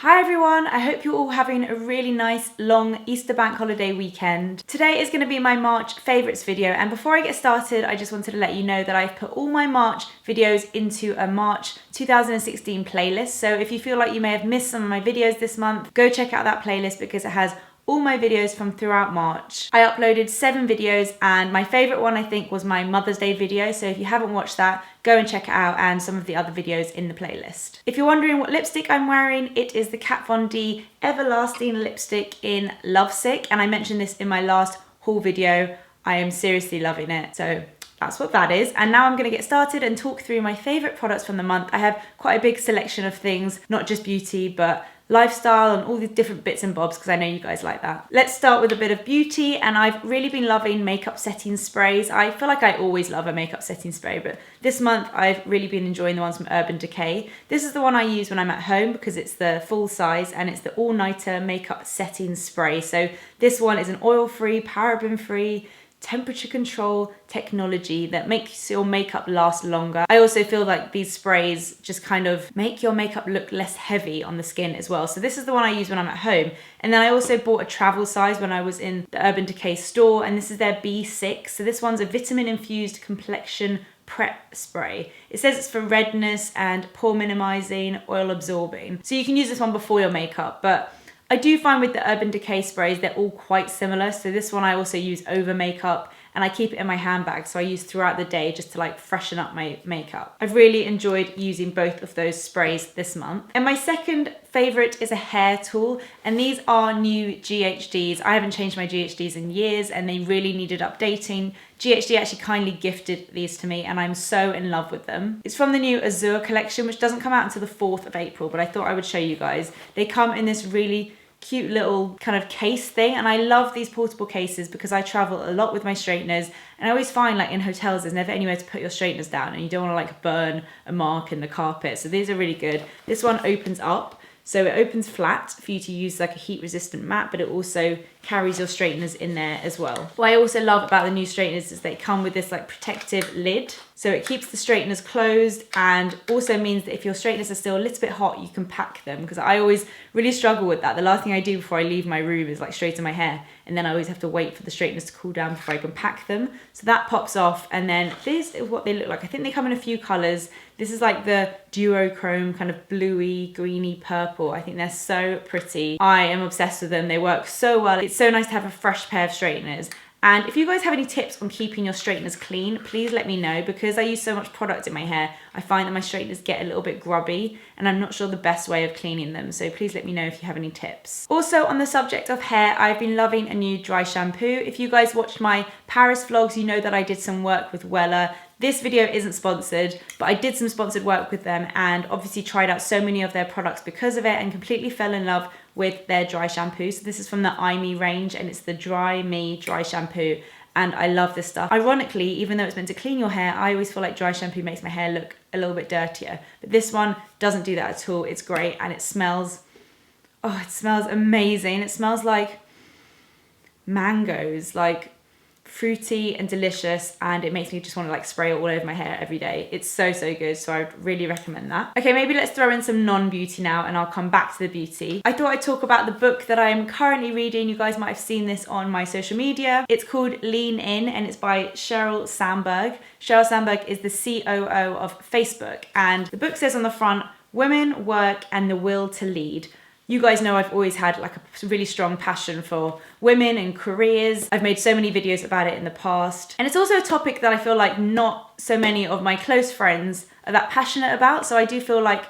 Hi everyone, I hope you're all having a really nice long Easter bank holiday weekend. Today is going to be my March favourites video, and before I get started I just wanted to let you know that I've put all my March videos into a March 2016 playlist. So if you feel like you may have missed some of my videos this month, go check out that playlist because it has all my videos from throughout March. I uploaded 7 videos and my favourite one I think was my Mother's Day video, so if you haven't watched that, go and check it out, and some of the other videos in the playlist. If you're wondering what lipstick I'm wearing, it is the Kat Von D Everlasting lipstick in Lovesick, and I mentioned this in my last haul video. I am seriously loving it, so that's what that is. And now I'm gonna get started and talk through my favourite products from the month. I have quite a big selection of things, not just beauty, but lifestyle and all these different bits and bobs because I know you guys like that. Let's start with a bit of beauty, and I've really been loving makeup setting sprays. I feel like I always love a makeup setting spray, but this month I've really been enjoying the ones from Urban Decay. This is the one I use when I'm at home because it's the full size and it's the all-nighter makeup setting spray. So this one is an oil-free, paraben-free, temperature control technology that makes your makeup last longer. I also feel like these sprays just kind of make your makeup look less heavy on the skin as well. So this is the one I use when I'm at home. And then I also bought a travel size when I was in the Urban Decay store, and this is their B6. So this one's a vitamin infused complexion prep spray. It says it's for redness and pore minimizing, oil absorbing. So you can use this one before your makeup, but I do find with the Urban Decay sprays, they're all quite similar. So this one I also use over makeup, and I keep it in my handbag. So I use throughout the day just to like freshen up my makeup. I've really enjoyed using both of those sprays this month. And my second favorite is a hair tool, and these are new GHDs. I haven't changed my GHDs in years and they really needed updating. GHD actually kindly gifted these to me and I'm so in love with them. It's from the new Azure collection, which doesn't come out until the 4th of April, but I thought I would show you guys. They come in this really cute little kind of case thing, and I love these portable cases because I travel a lot with my straighteners, and I always find like in hotels there's never anywhere to put your straighteners down and you don't want to like burn a mark in the carpet. So these are really good. This one opens up, so it opens flat for you to use like a heat resistant mat, but it also carries your straighteners in there as well. What I also love about the new straighteners is they come with this like protective lid. So it keeps the straighteners closed and also means that if your straighteners are still a little bit hot, you can pack them, because I always really struggle with that. The last thing I do before I leave my room is like straighten my hair, and then I always have to wait for the straighteners to cool down before I can pack them. So that pops off, and then this is what they look like. I think they come in a few colours. This is like the duochrome kind of bluey, greeny purple. I think they're so pretty. I am obsessed with them. They work so well. It's so nice to have a fresh pair of straighteners. And if you guys have any tips on keeping your straighteners clean, please let me know, because I use so much product in my hair. I find that my straighteners get a little bit grubby and I'm not sure the best way of cleaning them. So please let me know if you have any tips. Also, on the subject of hair, I've been loving a new dry shampoo. If you guys watched my Paris vlogs, you know that I did some work with Wella. This video isn't sponsored, but I did some sponsored work with them and obviously tried out so many of their products because of it and completely fell in love with their dry shampoo. So this is from the Me range and it's the Dry Me dry shampoo, and I love this stuff. Ironically, even though it's meant to clean your hair, I always feel like dry shampoo makes my hair look a little bit dirtier, but this one doesn't do that at all. It's great and it smells, oh, it smells amazing. It smells like mangoes, like fruity and delicious, and it makes me just want to like spray it all over my hair every day. It's so good, so I would really recommend that. Okay, maybe let's throw in some non-beauty now and I'll come back to the beauty. I thought I'd talk about the book that I'm currently reading. You guys might have seen this on my social media. It's called Lean In and it's by Sheryl Sandberg. Sheryl Sandberg is the COO of Facebook, and the book says on the front, "Women, Work and the Will to Lead." You guys know I've always had like a really strong passion for women and careers. I've made so many videos about it in the past. And it's also a topic that I feel like not so many of my close friends are that passionate about. So I do feel like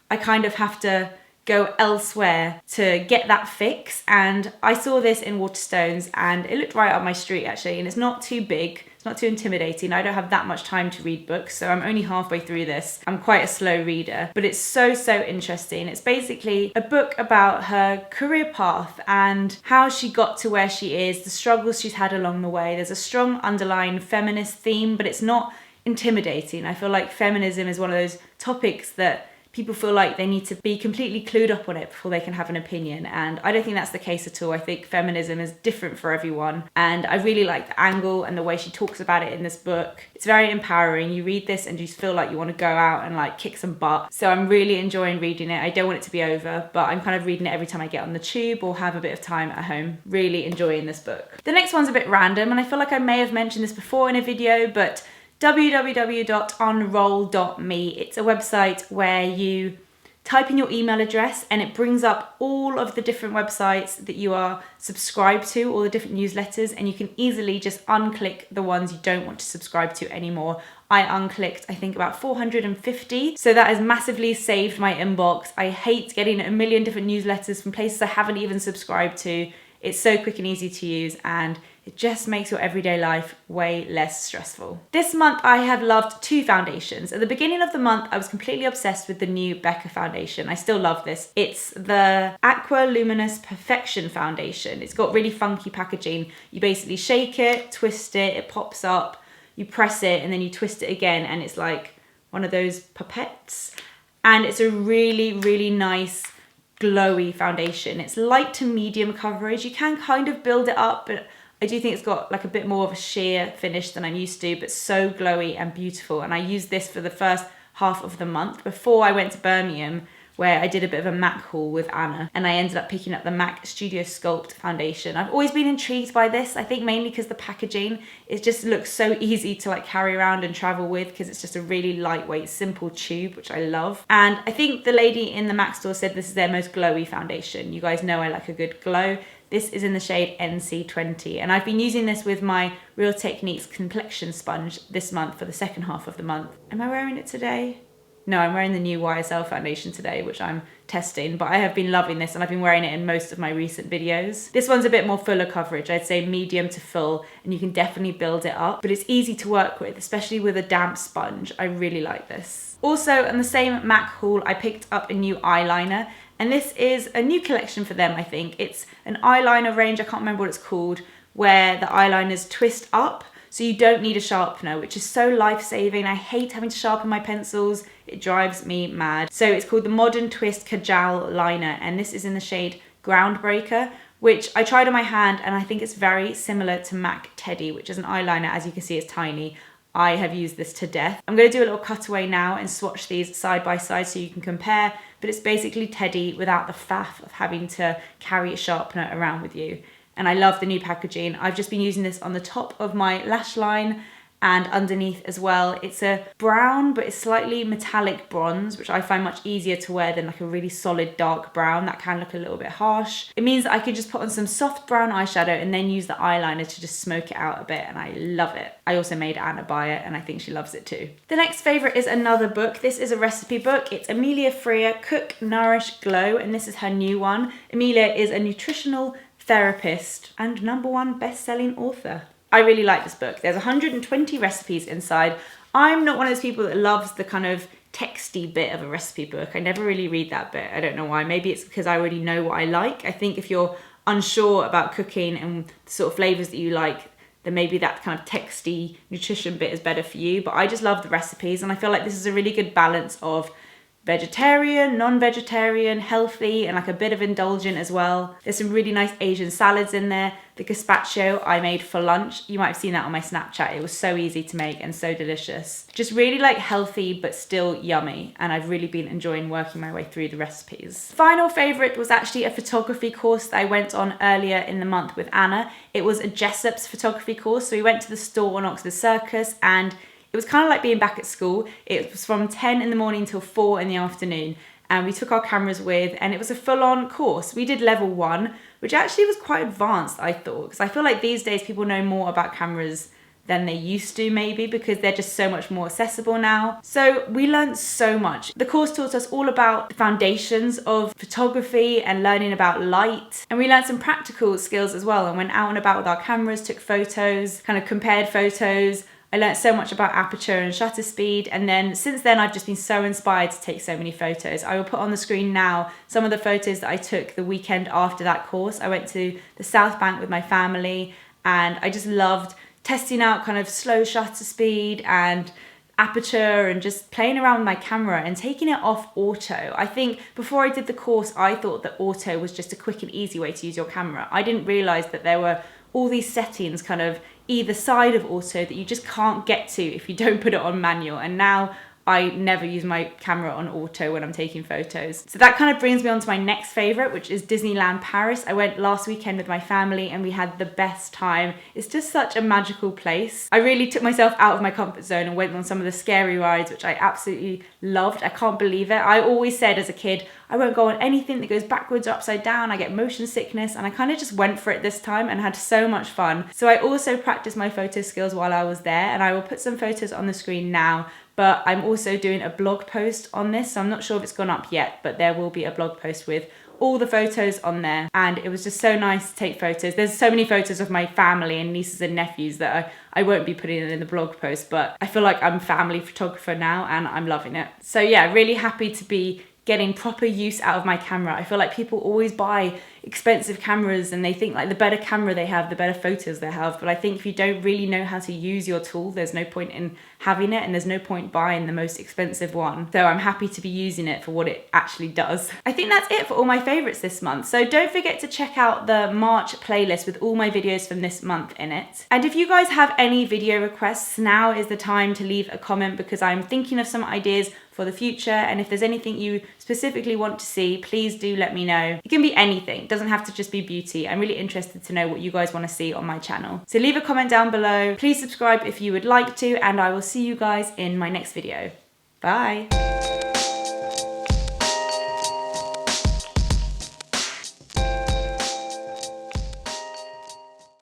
I kind of have to go elsewhere to get that fix. And I saw this in Waterstones and it looked right up my street actually. And it's not too big. It's not too intimidating. I don't have that much time to read books, so I'm only halfway through this. I'm quite a slow reader, but it's so interesting. It's basically a book about her career path and how she got to where she is, the struggles she's had along the way. There's a strong underlying feminist theme, but it's not intimidating. I feel like feminism is one of those topics that people feel like they need to be completely clued up on it before they can have an opinion, and I don't think that's the case at all. I think feminism is different for everyone, and I really like the angle and the way she talks about it in this book. It's very empowering. You read this and you just feel like you want to go out and like kick some butt. So I'm really enjoying reading it. I don't want it to be over, but I'm kind of reading it every time I get on the tube or have a bit of time at home. Really enjoying this book. The next one's a bit random, and I feel like I may have mentioned this before in a video, but www.unroll.me. It's a website where you type in your email address and it brings up all of the different websites that you are subscribed to, all the different newsletters, and you can easily just unclick the ones you don't want to subscribe to anymore. I unclicked, I think, about 450. So that has massively saved my inbox. I hate getting a million different newsletters from places I haven't even subscribed to. It's so quick and easy to use, and it just makes your everyday life way less stressful. This month I have loved two foundations. At the beginning of the month, I was completely obsessed with the new Becca foundation. I still love this. It's the Aqua Luminous Perfection foundation. It's got really funky packaging. You basically shake it, twist it, it pops up, you press it, and then you twist it again, and it's like one of those pipettes. And it's a really, really nice glowy foundation. It's light to medium coverage. You can kind of build it up, but I do think it's got like a bit more of a sheer finish than I'm used to, but so glowy and beautiful. And I used this for the first half of the month before I went to Birmingham, where I did a bit of a MAC haul with Anna, and I ended up picking up the MAC Studio Sculpt foundation. I've always been intrigued by this, I think mainly because the packaging, it just looks so easy to like carry around and travel with, because it's just a really lightweight, simple tube, which I love. And I think the lady in the MAC store said this is their most glowy foundation. You guys know I like a good glow. This is in the shade NC20, and I've been using this with my Real Techniques complexion sponge this month for the second half of the month. Am I wearing it today? No, I'm wearing the new YSL foundation today, which I'm testing, but I have been loving this and I've been wearing it in most of my recent videos. This one's a bit more fuller coverage, I'd say medium to full, and you can definitely build it up, but it's easy to work with, especially with a damp sponge. I really like this. Also, on the same MAC haul, I picked up a new eyeliner, and this is a new collection for them, I think. It's an eyeliner range, I can't remember what it's called, where the eyeliners twist up, so you don't need a sharpener, which is so life-saving. I hate having to sharpen my pencils. It drives me mad. So it's called the Modern Twist Kajal Liner, and this is in the shade Groundbreaker, which I tried on my hand, and I think it's very similar to MAC Teddy, which is an eyeliner. As you can see, it's tiny. I have used this to death. I'm going to do a little cutaway now and swatch these side by side so you can compare, but it's basically Teddy without the faff of having to carry a sharpener around with you. And I love the new packaging. I've just been using this on the top of my lash line and underneath as well. It's a brown, but it's slightly metallic bronze, which I find much easier to wear than like a really solid dark brown. That can look a little bit harsh. It means that I could just put on some soft brown eyeshadow and then use the eyeliner to just smoke it out a bit, and I love it. I also made Anna buy it, and I think she loves it too. The next favorite is another book. This is a recipe book. It's Amelia Freer, Cook, Nourish, Glow, and this is her new one. Amelia is a nutritional therapist and #1 best-selling author. I really like this book. There's 120 recipes inside. I'm not one of those people that loves the kind of texty bit of a recipe book. I never really read that bit. I don't know why. Maybe it's because I already know what I like. I think if you're unsure about cooking and the sort of flavors that you like, then maybe that kind of texty nutrition bit is better for you. But I just love the recipes, and I feel like this is a really good balance of vegetarian, non-vegetarian, healthy, and like a bit of indulgent as well. There's some really nice Asian salads in there. The gazpacho I made for lunch. You might have seen that on my Snapchat. It was so easy to make and so delicious. Just really like healthy, but still yummy. And I've really been enjoying working my way through the recipes. Final favorite was actually a photography course that I went on earlier in the month with Anna. It was a Jessop's photography course. So we went to the store on Oxford Circus, and it was kind of like being back at school. It was from 10 in the morning till 4 in the afternoon, and we took our cameras with, and it was a full-on course. We did level 1, which actually was quite advanced, I thought, because I feel like these days people know more about cameras than they used to, maybe because they're just so much more accessible now. So we learned so much. The course taught us all about the foundations of photography and learning about light, and we learned some practical skills as well, and went out and about with our cameras, took photos, kind of compared photos. I learned so much about aperture and shutter speed, and then since then I've just been so inspired to take so many photos. I will put on the screen now some of the photos that I took the weekend after that course. I went to the South Bank with my family, and I just loved testing out kind of slow shutter speed and aperture and just playing around with my camera and taking it off auto. I think before I did the course, I thought that auto was just a quick and easy way to use your camera. I didn't realize that there were all these settings kind of either side of auto that you just can't get to if you don't put it on manual. And now I never use my camera on auto when I'm taking photos. So that kind of brings me on to my next favorite, which is Disneyland Paris. I went last weekend with my family and we had the best time. It's just such a magical place. I really took myself out of my comfort zone and went on some of the scary rides, which I absolutely loved. I can't believe it. I always said as a kid, I won't go on anything that goes backwards or upside down. I get motion sickness, and I kind of just went for it this time and had so much fun. So I also practiced my photo skills while I was there, and I will put some photos on the screen now. But I'm also doing a blog post on this, so I'm not sure if it's gone up yet, but there will be a blog post with all the photos on there. And it was just so nice to take photos. There's so many photos of my family and nieces and nephews that I won't be putting it in the blog post, but I feel like I'm a family photographer now and I'm loving it. So yeah, really happy to be getting proper use out of my camera. I feel like people always buy expensive cameras and they think like the better camera they have, the better photos they have. But I think if you don't really know how to use your tool, there's no point in having it and there's no point buying the most expensive one. So I'm happy to be using it for what it actually does. I think that's it for all my favorites this month. So don't forget to check out the March playlist with all my videos from this month in it. And if you guys have any video requests, now is the time to leave a comment because I'm thinking of some ideas for the future, and if there's anything you specifically want to see, please do let me know. It can be anything, it doesn't have to just be beauty. I'm really interested to know what you guys want to see on my channel. So leave a comment down below, please subscribe if you would like to, and I will see you guys in my next video. Bye!